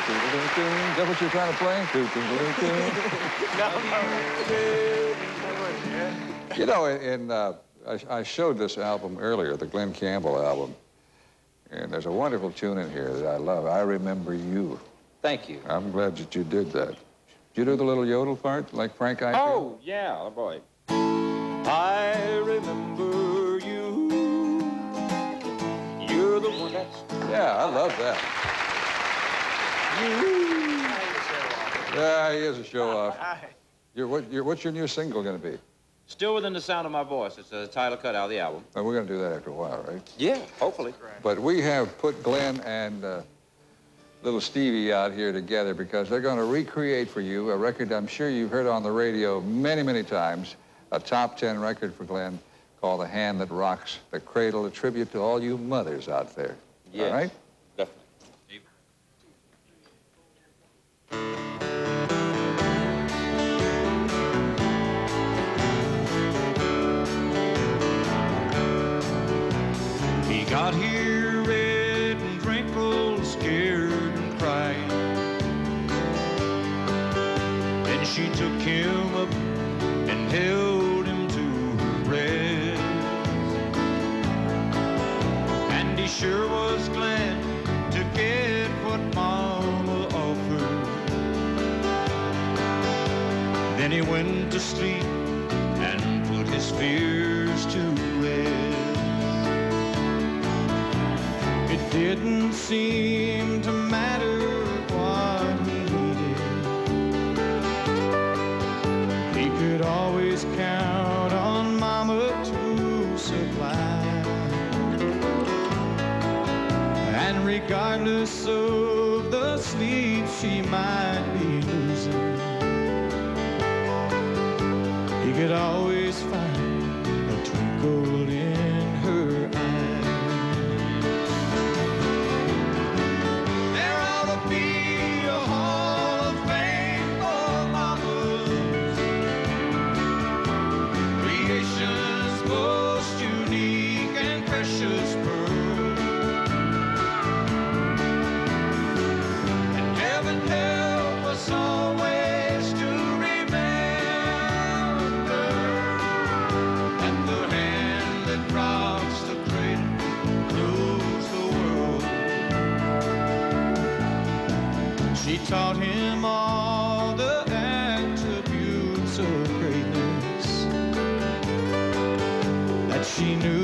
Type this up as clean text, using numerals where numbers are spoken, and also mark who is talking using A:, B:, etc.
A: Is that what you're trying to play? You know, I showed this album earlier, the Glen Campbell album, and there's a wonderful tune in here that I love. I Remember You.
B: Thank you.
A: I'm glad that you did that. Did you do the little yodel part like Frank I?
B: Oh, yeah, oh boy. I remember you. You're the one that's...
A: Yeah, I love that. Yeah, he is a show-off. What's your new single going to be?
B: Still Within the Sound of My Voice. It's a title cut out of the album.
A: Well, we're going to do that after a while, right?
B: Yeah, hopefully.
A: But we have put Glenn and little Stevie out here together because they're going to recreate for you a record I'm sure you've heard on the radio many, many times, a top 10 record for Glenn called The Hand That Rocks the Cradle, a tribute to all you mothers out there.
B: Yes,
A: all right?
B: Definitely.
C: He got here red and wrinkled, scared and crying. Then she took him up and held him to her breast. And he sure was glad to get what Mama offered. Then he went to sleep and put his fears to rest. It didn't seem to matter what he needed. He could always count on Mama to supply. And regardless of the sleep she might be losing, he could always find a twinkle in her eye. She taught him all the attributes of greatness that she knew